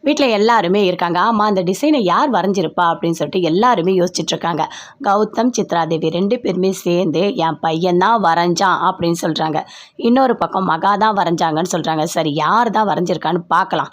வீட்டில் எல்லாருமே இருக்காங்க. ஆமாம், அந்த டிசைனை யார் வரைஞ்சிருப்பா அப்படின்னு சொல்லிட்டு எல்லாருமே யோசிச்சுட்ருக்காங்க. கௌதம், சித்ராதேவி 2 பேருமே சேர்ந்து என் பையன்தான் வரைஞ்சான் அப்படின்னு சொல்கிறாங்க. இன்னொரு பக்கம் மகா தான் வரைஞ்சாங்கன்னு சொல்கிறாங்க. சரி, யார் தான் வரைஞ்சிருக்கான்னு பார்க்கலாம்.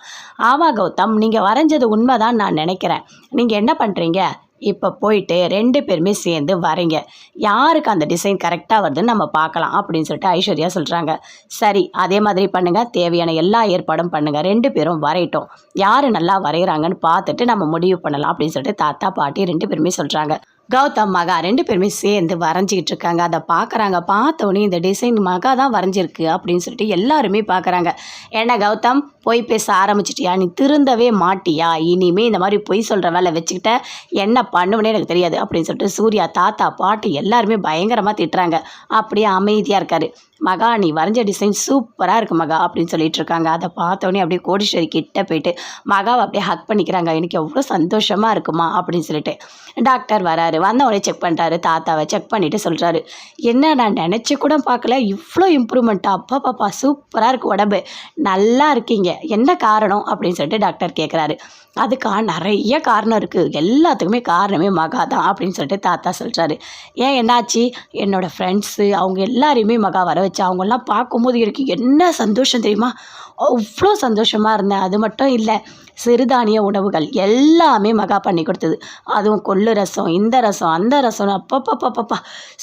ஆமாம் கௌதம், நீங்கள் வரைஞ்சது உண்மைதான் நான் நினைக்கிறேன். நீங்கள் என்ன பண்ணுறீங்க, இப்போ போயிட்டு 2 பேருமே சேர்ந்து வரைங்க. யாருக்கு அந்த டிசைன் கரெக்டாக வருதுன்னு நம்ம பார்க்கலாம் அப்படின்னு சொல்லிட்டு ஐஸ்வர்யா சொல்கிறாங்க. சரி, அதே மாதிரி பண்ணுங்கள், தேவையான எல்லா ஏற்பாடும் பண்ணுங்கள். 2 பேரும் வரையட்டும். யார் நல்லா வரைகிறாங்கன்னு பார்த்துட்டு நம்ம முடிவு பண்ணலாம் அப்படின்னு சொல்லிட்டு தாத்தா பாட்டி 2 பேருமே சொல்கிறாங்க. கௌதம், மகா 2 பேருமே சேர்ந்து வரைஞ்சிக்கிட்டு இருக்காங்க. அதை பார்க்குறாங்க. பார்த்தோன்னே இந்த டிசைன் மகா தான் வரைஞ்சிருக்கு அப்படின்னு சொல்லிட்டு எல்லாருமே பார்க்குறாங்க. என்ன கௌதம், பொய் பேச ஆரம்பிச்சிட்டியா? நீ திருந்தவே மாட்டியா? இனிமேல் இந்த மாதிரி பொய் சொல்கிற வேலை வச்சுக்கிட்ட என்ன பண்ணுவேனே எனக்கு தெரியாது அப்படின்னு சொல்லிட்டு சூர்யா, தாத்தா, பாட்டி எல்லாருமே பயங்கரமாக திட்டுறாங்க. அப்படியே அமைதியாக இருக்காரு. மகா, நீ வரைஞ்ச டிசைன் சூப்பராக இருக்குது மகா அப்படின்னு சொல்லிட்டு இருக்காங்க. அதை பார்த்தோன்னே அப்படியே கோடீஸ்வரி கிட்ட போயிட்டு மகாவை அப்படியே ஹக் பண்ணிக்கிறாங்க. எனக்கு எவ்வளோ சந்தோஷமாக இருக்குமா அப்படின்னு சொல்லிட்டு. டாக்டர் வராரு. வந்தவொடனே செக் பண்ணுறாரு. தாத்தாவை செக் பண்ணிவிட்டு சொல்கிறாரு, என்ன நான் நினச்சி கூட பார்க்கல, இவ்வளோ இம்ப்ரூவ்மெண்ட்டா, அப்பா பாப்பா சூப்பராக இருக்குது உடம்பு, நல்லா இருக்கீங்க, என்ன காரணம் அப்படின்னு சொல்லிட்டு டாக்டர் கேட்குறாரு. அதுக்காக நிறைய காரணம் இருக்குது, எல்லாத்துக்குமே காரணமே மகா தான் அப்படின்னு சொல்லிட்டு தாத்தா சொல்கிறாரு. ஏன் என்னாச்சு? என்னோடய ஃப்ரெண்ட்ஸு அவங்க எல்லாரையுமே மகா வர வச்சு அவங்கெல்லாம் பார்க்கும்போது எனக்கு என்ன சந்தோஷம் தெரியுமா? அவ்வளோ சந்தோஷமாக இருந்தேன். அது மட்டும் இல்லை, சிறுதானிய உணவுகள் எல்லாமே மகா பண்ணி கொடுத்தது. அதுவும் கொள்ளு ரசம், இந்த ரசம், அந்த ரசம், அப்பப்பப்பப்பா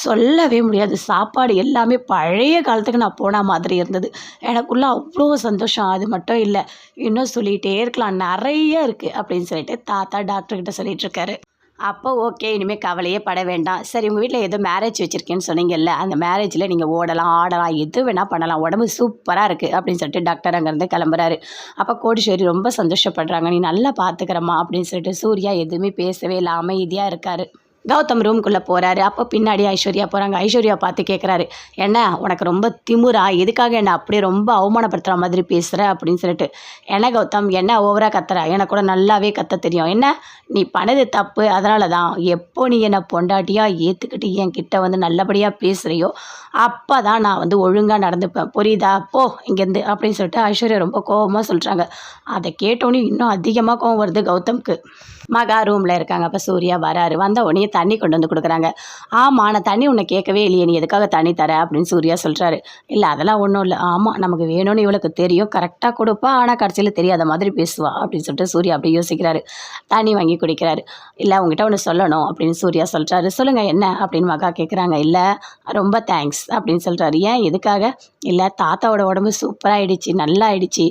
சொல்லவே முடியாது. சாப்பாடு எல்லாமே பழைய காலத்துக்கு நான் போன மாதிரி இருந்தது. எனக்குள்ளே அவ்வளோ சந்தோஷம். அது மட்டும் இல்லை, இன்னும் சொல்லிகிட்டே இருக்கலாம், நிறைய இருக்குது அப்படின்னு சொல்லிட்டு தாத்தா டாக்டர்கிட்ட சொல்லிகிட்ருக்காரு. அப்போ ஓகே, இனிமேல் கவலையே பட வேண்டாம். சரி, உங்கள் வீட்டில் ஏதோ மேரேஜ் வச்சுருக்கேன்னு சொன்னீங்கல்ல, அந்த மேரேஜில் நீங்கள் ஓடலாம், ஆடலாம், எது வேணால் பண்ணலாம், உடம்பு சூப்பராக இருக்குது அப்படின்னு சொல்லிட்டு டாக்டர் அங்கேருந்து கிளம்புறாரு. அப்போ கோடீஸ்வரி ரொம்ப சந்தோஷப்படுறாங்க. நீ நல்லா பார்த்துக்கிறம்மா அப்படின்னு சொல்லிட்டு சூர்யா எதுவுமே பேசவே இல்லை, அமைதியாக இருக்கார். கௌதம் ரூம்குள்ளே போகிறாரு. அப்போ பின்னாடி ஐஸ்வர்யா போகிறாங்க. ஐஸ்வர்யா பார்த்து கேட்குறாரு, என்ன உனக்கு ரொம்ப திமுறா? எதுக்காக என்னை அப்படியே ரொம்ப அவமானப்படுத்துகிற மாதிரி பேசுகிற அப்படின்னு சொல்லிட்டு. என்ன கௌதம், என்ன ஓவராக கத்துற? எனக்கு கூட நல்லாவே கத்த தெரியும். என்ன நீ பண்ணது தப்பு, அதனால தான் எப்போ நீ என்னை பொண்டாட்டியாக ஏற்றுக்கிட்டு என்கிட்ட வந்து நல்லபடியாக பேசுகிறியோ அப்போ தான் நான் வந்து ஒழுங்காக நடந்துப்பேன், புரியுதா? போ இங்கேருந்து அப்படின்னு சொல்லிட்டு ஐஸ்வர்யா ரொம்ப கோபமாக சொல்கிறாங்க. அதை கேட்டோன்னே இன்னும் அதிகமாக கோவம் வருது கௌதம்க்கு. மகா ரூமில் இருக்காங்க. அப்போ சூர்யா வராரு. வந்த உடனே தண்ணி கொண்டு வந்து கொடுக்குறாங்க. ஆமாம், நான் தண்ணி உன்னை கேட்கவே இல்லையே, நீ எதுக்காக தண்ணி தர அப்படின்னு சூர்யா சொல்கிறாரு. இல்லை அதெல்லாம் ஒன்றும் இல்லை. ஆமாம், நமக்கு வேணும்னு இவளுக்கு தெரியும், கரெக்டாக கொடுப்பா, ஆனால் கடைசியில் தெரியாத மாதிரி பேசுவா அப்படின்னு சொல்லிட்டு சூர்யா அப்படி யோசிக்கிறாரு. தண்ணி வாங்கி குடிக்கிறாரு. இல்லை உங்ககிட்ட ஒன்று சொல்லணும் அப்படின்னு சூர்யா சொல்கிறாரு. சொல்லுங்கள் என்ன அப்படின்னு மகா கேட்குறாங்க. இல்லை ரொம்ப தேங்க்ஸ் அப்படின்னு சொல்கிறாரு. ஏன் எதுக்காக? இல்லை தாத்தாவோட உடம்பு சூப்பராகிடுச்சு, நல்லா ஆயிடுச்சு.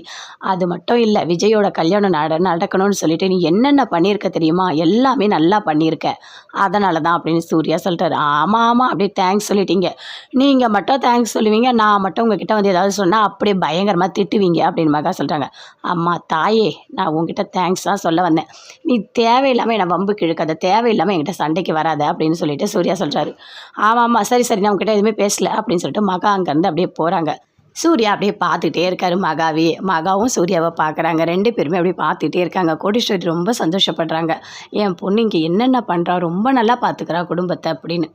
அது மட்டும் இல்லை, விஜயோட கல்யாணம் நடக்கணும்னு சொல்லிட்டு நீ என்னென்ன பண்ணியிருக்க தெரியுமா? எல்லாமே நல்லா பண்ணியிருக்க, அதனால தான் அப்படின்னு சூர்யா சொல்கிறாரு. ஆமாம் ஆமாம், அப்படியே தேங்க்ஸ் சொல்லிட்டீங்க. நீங்கள் மட்டும் தேங்க்ஸ் சொல்லுவீங்க, நான் மட்டும் உங்ககிட்ட வந்து ஏதாவது சொன்னால் அப்படியே பயங்கரமாக திட்டுவீங்க அப்படின்னு மகா சொல்கிறாங்க. அம்மா தாயே, நான் உங்ககிட்ட தேங்க்ஸ் தான் சொல்ல வந்தேன், நீ தேவையில்லாமல் என்னை வம்புக்கு இழுக்காத, தேவையில்லாமல் என்கிட்ட சண்டைக்கு வராத அப்படின்னு சொல்லிட்டு சூர்யா சொல்கிறாரு. ஆமாம் ஆமாம், சரி சரி, நான் உங்ககிட்ட எதுவுமே பேசலை அப்படின்னு சொல்லிட்டு மகா அங்கேருந்து அப்படியே போகிறாங்க. சூர்யா அப்படியே பார்த்துட்டே இருக்காரு மகாவே. மகாவும் சூர்யாவை பார்க்குறாங்க. 2 பேருமே அப்படியே பார்த்துட்டே இருக்காங்க. கோடீஸ்வரி ரொம்ப சந்தோஷப்படுறாங்க. என் பொண்ணு இங்கே என்னென்ன பண்ணுறா, ரொம்ப நல்லா பார்த்துக்கிறா குடும்பத்தை அப்படின்னு.